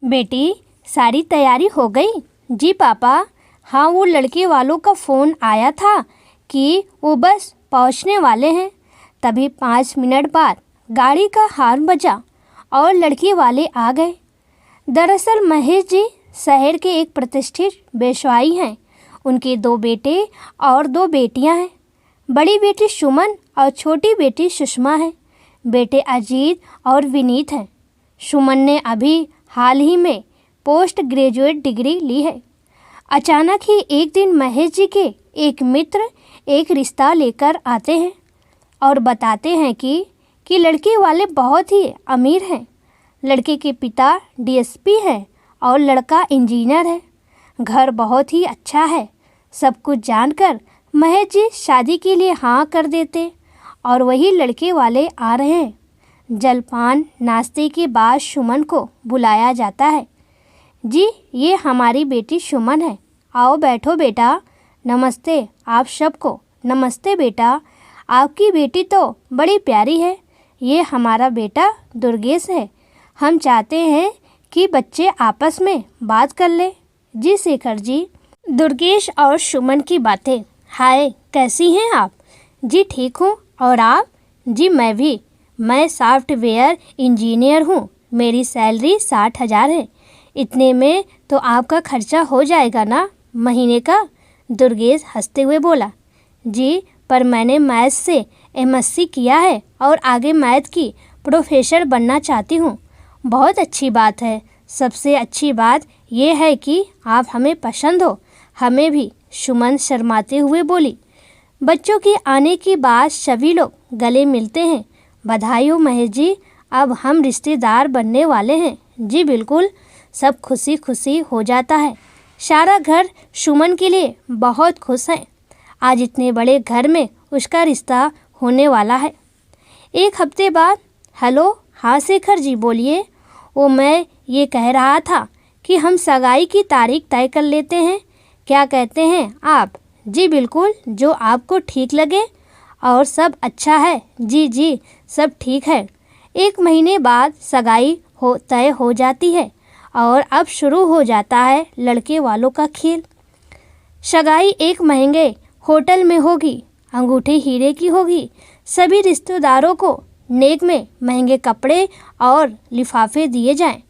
बेटी, सारी तैयारी हो गई? जी पापा, हाँ वो लड़के वालों का फ़ोन आया था कि वो बस पहुंचने वाले हैं। तभी 5 मिनट बाद गाड़ी का हॉर्न बजा और लड़के वाले आ गए। दरअसल महेश जी शहर के एक प्रतिष्ठित व्यवसायी हैं। उनके 2 बेटे और 2 बेटियां हैं। बड़ी बेटी सुमन और छोटी बेटी सुषमा है। बेटे अजीत और विनीत हैं। सुमन ने अभी हाल ही में पोस्ट ग्रेजुएट डिग्री ली है। अचानक ही एक दिन महेश जी के एक मित्र एक रिश्ता लेकर आते हैं और बताते हैं कि लड़के वाले बहुत ही अमीर हैं। लड़के के पिता डीएसपी हैं और लड़का इंजीनियर है। घर बहुत ही अच्छा है। सब कुछ जानकर महेश जी शादी के लिए हाँ कर देते और वही लड़के वाले आ रहे हैं। जलपान नाश्ते के बाद सुमन को बुलाया जाता है। जी, ये हमारी बेटी सुमन है। आओ बैठो बेटा। नमस्ते आप सबको। नमस्ते बेटा। आपकी बेटी तो बड़ी प्यारी है। ये हमारा बेटा दुर्गेश है। हम चाहते हैं कि बच्चे आपस में बात कर ले। जी शेखर जी। दुर्गेश और सुमन की बातें। हाय, कैसी हैं आप? जी ठीक हूँ। और आप? जी मैं भी। मैं सॉफ्टवेयर इंजीनियर हूँ। मेरी सैलरी 60,000 है। इतने में तो आपका खर्चा हो जाएगा ना महीने का? दुर्गेश हंसते हुए बोला। जी, पर मैंने मैथ से एमएससी किया है और आगे मैथ की प्रोफेसर बनना चाहती हूँ। बहुत अच्छी बात है। सबसे अच्छी बात यह है कि आप हमें पसंद हो। हमें भी, सुमन शर्माते हुए बोली। बच्चों के आने के बाद सभी लोग गले मिलते हैं। बधाई हो महेश जी, अब हम रिश्तेदार बनने वाले हैं। जी बिल्कुल। सब खुशी खुशी हो जाता है। सारा घर सुमन के लिए बहुत खुश है। आज इतने बड़े घर में उसका रिश्ता होने वाला है। 1 हफ्ते बाद। हेलो, हाँ शेखर जी बोलिए। वो मैं ये कह रहा था कि हम सगाई की तारीख तय कर लेते हैं। क्या कहते हैं आप? जी बिल्कुल, जो आपको ठीक लगे। और सब अच्छा है? जी जी, सब ठीक है। 1 महीने बाद सगाई तय हो जाती है और अब शुरू हो जाता है लड़के वालों का खेल। सगाई एक महंगे होटल में होगी। अंगूठी हीरे की होगी। सभी रिश्तेदारों को नेक में महंगे कपड़े और लिफाफे दिए जाएं।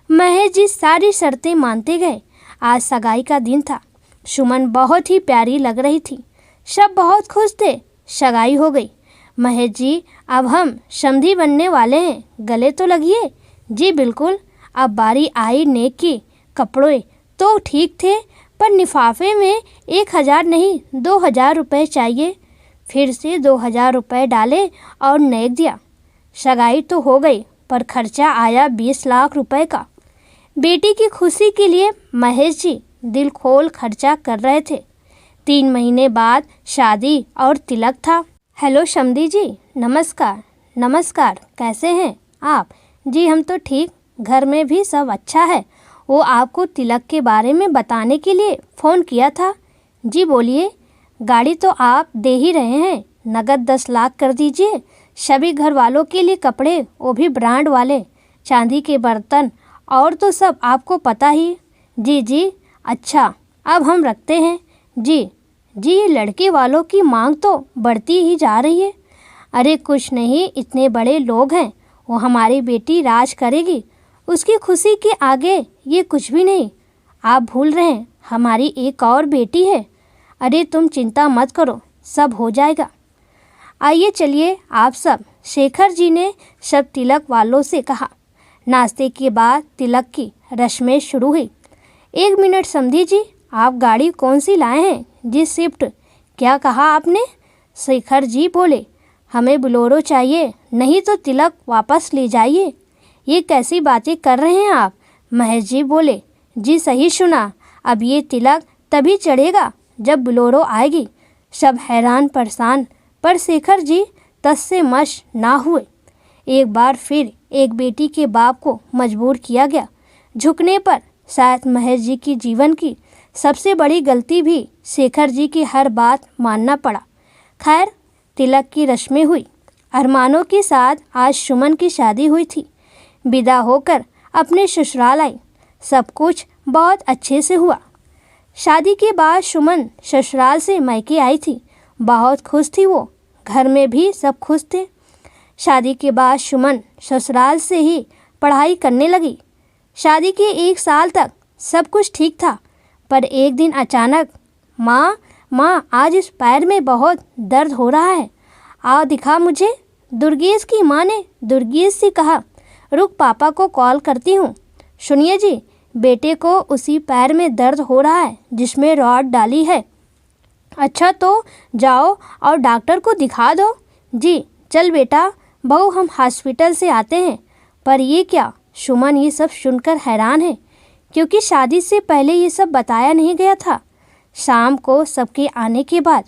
महेश जी सारी शर्तें मानते गए। आज सगाई का दिन था। सुमन बहुत ही प्यारी लग रही थी। सब बहुत खुश थे। सगाई हो गई। महेश जी, अब हम समधी बनने वाले हैं। गले तो लगिए। जी बिल्कुल। अब बारी आई नेक की। कपड़े तो ठीक थे, पर लिफाफे में 1,000 नहीं 2,000 रुपये चाहिए। फिर से 2,000 रुपये डाले और नेक दिया। सगाई तो हो गई, पर खर्चा आया 20 लाख रुपए का। बेटी की खुशी के लिए महेश जी दिल खोल खर्चा कर रहे थे। 3 महीने बाद शादी और तिलक था। हेलो समधी जी, नमस्कार। नमस्कार, कैसे हैं आप? जी हम तो ठीक। घर में भी सब अच्छा है। वो आपको तिलक के बारे में बताने के लिए फ़ोन किया था। जी बोलिए। गाड़ी तो आप दे ही रहे हैं। नगद 10 लाख कर दीजिए। सभी घर वालों के लिए कपड़े, वो भी ब्रांड वाले, चांदी के बर्तन, और तो सब आपको पता ही। जी जी, अच्छा अब हम रखते हैं। जी जी, ये लड़के वालों की मांग तो बढ़ती ही जा रही है। अरे कुछ नहीं, इतने बड़े लोग हैं। वो हमारी बेटी राज करेगी। उसकी खुशी के आगे ये कुछ भी नहीं। आप भूल रहे हैं, हमारी एक और बेटी है। अरे तुम चिंता मत करो, सब हो जाएगा। आइए चलिए आप सब। शेखर जी ने सब तिलक वालों से कहा। नाश्ते के बाद तिलक की रस्में शुरू हुई। 1 मिनट समधी जी, आप गाड़ी कौन सी लाए हैं? जी स्विफ्ट। क्या कहा आपने? शेखर जी बोले, हमें बोलेरो चाहिए, नहीं तो तिलक वापस ले जाइए। ये कैसी बातें कर रहे हैं आप? महेश जी बोले। जी सही सुना। अब ये तिलक तभी चढ़ेगा जब बोलेरो आएगी। सब हैरान परेशान, पर शेखर जी तस से मश ना हुए। एक बार फिर एक बेटी के बाप को मजबूर किया गया झुकने पर। शायद महेश जी की जीवन की सबसे बड़ी गलती भी शेखर जी की हर बात मानना पड़ा। खैर, तिलक की रस्में हुई। अरमानों के साथ आज सुमन की शादी हुई थी। विदा होकर अपने ससुराल आई। सब कुछ बहुत अच्छे से हुआ। शादी के बाद सुमन ससुराल से मायके आई थी। बहुत खुश थी वो, घर में भी सब खुश थे। शादी के बाद सुमन ससुराल से ही पढ़ाई करने लगी। शादी के 1 साल तक सब कुछ ठीक था, पर एक दिन अचानक माँ आज इस पैर में बहुत दर्द हो रहा है, आओ दिखा मुझे। दुर्गेश की माँ ने दुर्गेश से कहा, रुक पापा को कॉल करती हूँ। सुनिए जी, बेटे को उसी पैर में दर्द हो रहा है जिसमें रॉड डाली है। अच्छा तो जाओ और डॉक्टर को दिखा दो। जी चल बेटा, बहू हम हॉस्पिटल से आते हैं। पर ये क्या? सुमन ये सब सुनकर हैरान है, क्योंकि शादी से पहले ये सब बताया नहीं गया था। शाम को सबके आने के बाद,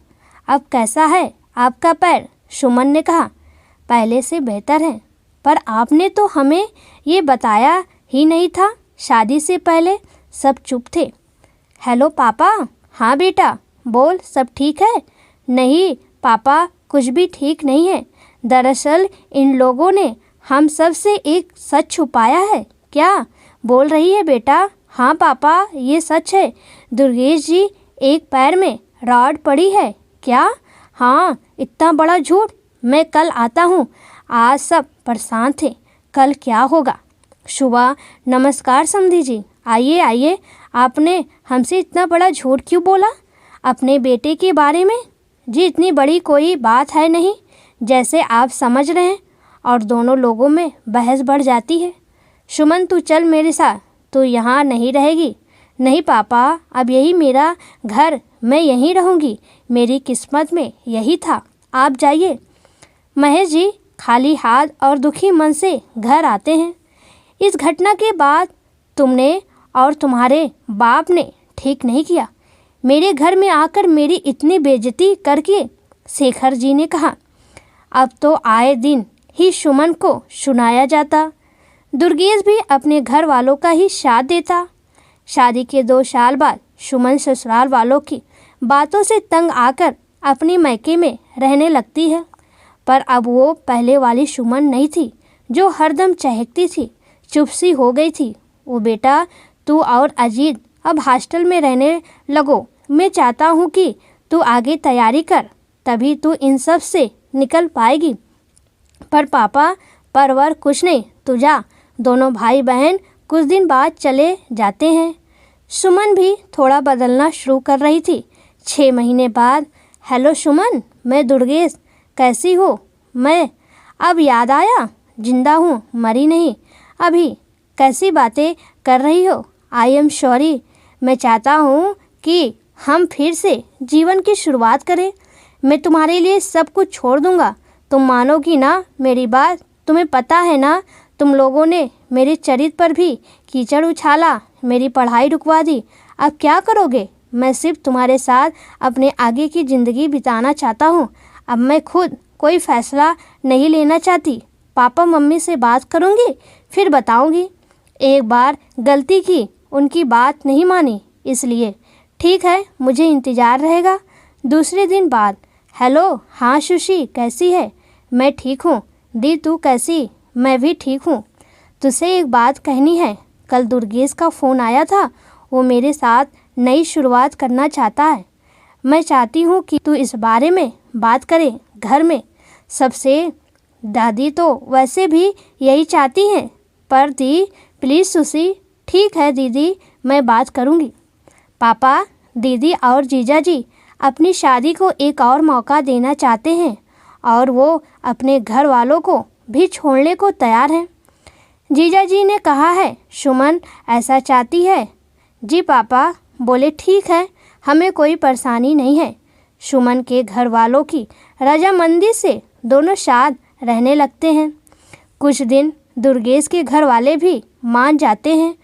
अब कैसा है आपका पैर? सुमन ने कहा, पहले से बेहतर है, पर आपने तो हमें ये बताया ही नहीं था। शादी से पहले सब चुप थे। हेलो पापा। हाँ बेटा बोल, सब ठीक है? नहीं पापा, कुछ भी ठीक नहीं है। दरअसल इन लोगों ने हम सब से एक सच छुपाया है। क्या बोल रही है बेटा? हाँ पापा, ये सच है। दुर्गेश जी, एक पैर में रॉड पड़ी है। क्या? हाँ, इतना बड़ा झूठ। मैं कल आता हूँ। आज सब परेशान थे, कल क्या होगा। शुभा, नमस्कार समधी जी, आइए आइए। आपने हमसे इतना बड़ा झूठ क्यों बोला अपने बेटे के बारे में? जी इतनी बड़ी कोई बात है नहीं, जैसे आप समझ रहे हैं। और दोनों लोगों में बहस बढ़ जाती है। सुमन तू चल मेरे साथ, तू यहाँ नहीं रहेगी। नहीं पापा, अब यही मेरा घर, मैं यहीं रहूँगी। मेरी किस्मत में यही था, आप जाइए। महेश जी खाली हाथ और दुखी मन से घर आते हैं। इस घटना के बाद तुमने और तुम्हारे बाप ने ठीक नहीं किया, मेरे घर में आकर मेरी इतनी बेइज्जती करके। शेखर जी ने कहा, अब तो आए दिन ही सुमन को सुनाया जाता। दुर्गेश भी अपने घर वालों का ही साथ देता। शादी के 2 साल बाद सुमन ससुराल वालों की बातों से तंग आकर अपनी मायके में रहने लगती है। पर अब वो पहले वाली सुमन नहीं थी जो हरदम चहकती थी, चुप सी हो गई थी वो। बेटा तू और अजीत अब हॉस्टल में रहने लगो। मैं चाहता हूँ कि तू आगे तैयारी कर, तभी तू इन सब से निकल पाएगी। पर पापा, परवर कुछ नहीं, तू जा। दोनों भाई बहन कुछ दिन बाद चले जाते हैं। सुमन भी थोड़ा बदलना शुरू कर रही थी। 6 महीने बाद, हेलो सुमन, मैं दुर्गेश, कैसी हो? मैं, अब याद आया? जिंदा हूँ, मरी नहीं। अभी कैसी बातें कर रही हो? I am sorry. मैं चाहता हूँ कि हम फिर से जीवन की शुरुआत करें। मैं तुम्हारे लिए सब कुछ छोड़ दूँगा। तुम मानोगी ना मेरी बात? तुम्हें पता है ना, तुम लोगों ने मेरे चरित्र पर भी कीचड़ उछाला, मेरी पढ़ाई रुकवा दी। अब क्या करोगे? मैं सिर्फ तुम्हारे साथ अपने आगे की ज़िंदगी बिताना चाहता हूँ। अब मैं खुद कोई फैसला नहीं लेना चाहती। पापा मम्मी से बात करूँगी, फिर बताऊँगी। एक बार गलती की, उनकी बात नहीं मानी, इसलिए। ठीक है, मुझे इंतज़ार रहेगा। दूसरे दिन बाद, हेलो, हाँ सुशी, कैसी है? मैं ठीक हूँ। दी तू कैसी? मैं भी ठीक हूँ। तुझसे एक बात कहनी है। कल दुर्गेश का फ़ोन आया था, वो मेरे साथ नई शुरुआत करना चाहता है। मैं चाहती हूँ कि तू इस बारे में बात करे घर में सबसे। दादी तो वैसे भी यही चाहती हैं, पर दी प्लीज़ सुशी। ठीक है दीदी, मैं बात करूँगी। पापा, दीदी और जीजा जी अपनी शादी को एक और मौका देना चाहते हैं, और वो अपने घर वालों को भी छोड़ने को तैयार हैं। जीजा जी ने कहा है सुमन ऐसा चाहती है। जी पापा बोले, ठीक है, हमें कोई परेशानी नहीं है। सुमन के घर वालों की रजामंदी से दोनों साथ रहने लगते हैं। कुछ दिन दुर्गेश के घर वाले भी मान जाते हैं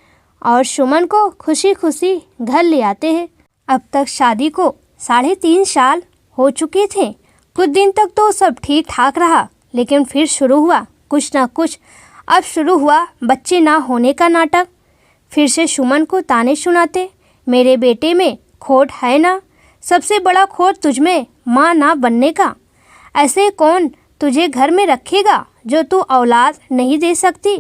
और सुमन को खुशी खुशी घर ले आते हैं। अब तक शादी को 3.5 साल हो चुके थे। कुछ दिन तक तो सब ठीक ठाक रहा, लेकिन फिर शुरू हुआ कुछ ना कुछ। अब शुरू हुआ बच्चे ना होने का नाटक। फिर से सुमन को ताने सुनाते, मेरे बेटे में खोट है ना, सबसे बड़ा खोट तुझमें माँ ना बनने का। ऐसे कौन तुझे घर में रखेगा जो तू औलाद नहीं दे सकती?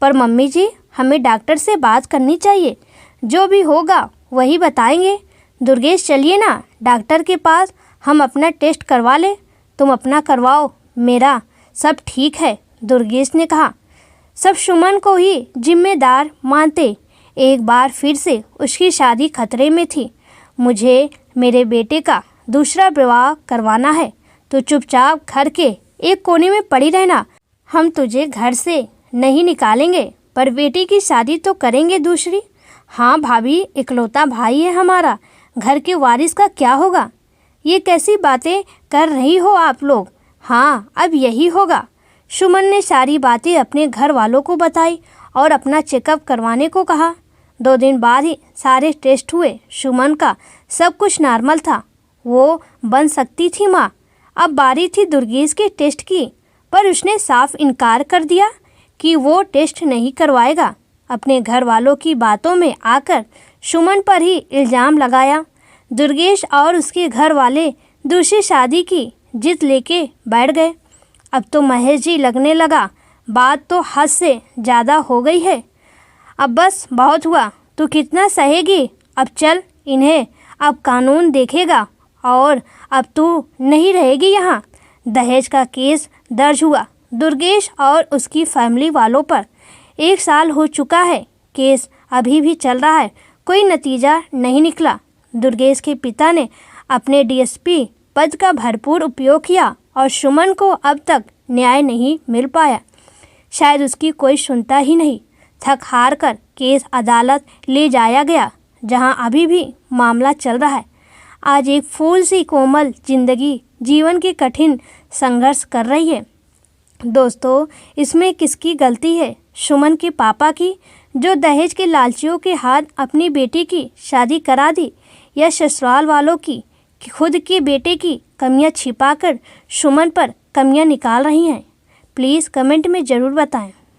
पर मम्मी जी, हमें डॉक्टर से बात करनी चाहिए, जो भी होगा वही बताएंगे। दुर्गेश चलिए ना डॉक्टर के पास, हम अपना टेस्ट करवा लें। तुम अपना करवाओ, मेरा सब ठीक है, दुर्गेश ने कहा। सब सुमन को ही जिम्मेदार मानते। एक बार फिर से उसकी शादी खतरे में थी। मुझे मेरे बेटे का दूसरा विवाह करवाना है, तो चुपचाप घर के एक कोने में पड़ी रहना। हम तुझे घर से नहीं निकालेंगे, पर बेटी की शादी तो करेंगे दूसरी। हाँ भाभी, इकलौता भाई है हमारा, घर के वारिस का क्या होगा? ये कैसी बातें कर रही हो आप लोग? हाँ, अब यही होगा। सुमन ने सारी बातें अपने घर वालों को बताई और अपना चेकअप करवाने को कहा। 2 दिन बाद ही सारे टेस्ट हुए। सुमन का सब कुछ नॉर्मल था, वो बन सकती थी माँ। अब बारी थी दुर्गेश के टेस्ट की, पर उसने साफ इनकार कर दिया कि वो टेस्ट नहीं करवाएगा। अपने घर वालों की बातों में आकर सुमन पर ही इल्ज़ाम लगाया। दुर्गेश और उसके घर वाले दूसरी शादी की जिद लेके बैठ गए। अब तो महेश जी लगने लगा, बात तो हद से ज़्यादा हो गई है। अब बस बहुत हुआ, तू कितना सहेगी? अब चल, इन्हें अब कानून देखेगा और अब तू नहीं रहेगी यहाँ। दहेज का केस दर्ज हुआ दुर्गेश और उसकी फैमिली वालों पर। 1 साल हो चुका है, केस अभी भी चल रहा है, कोई नतीजा नहीं निकला। दुर्गेश के पिता ने अपने डीएसपी पद का भरपूर उपयोग किया और सुमन को अब तक न्याय नहीं मिल पाया। शायद उसकी कोई सुनता ही नहीं। थक हार कर केस अदालत ले जाया गया, जहां अभी भी मामला चल रहा है। आज एक फूल सी कोमल जिंदगी जीवन के कठिन संघर्ष कर रही है। दोस्तों, इसमें किसकी गलती है? सुमन के पापा की, जो दहेज के लालचियों के हाथ अपनी बेटी की शादी करा दी, या ससुराल वालों की कि खुद के बेटे की कमियां छिपाकर सुमन पर कमियां निकाल रही हैं? प्लीज़ कमेंट में ज़रूर बताएं।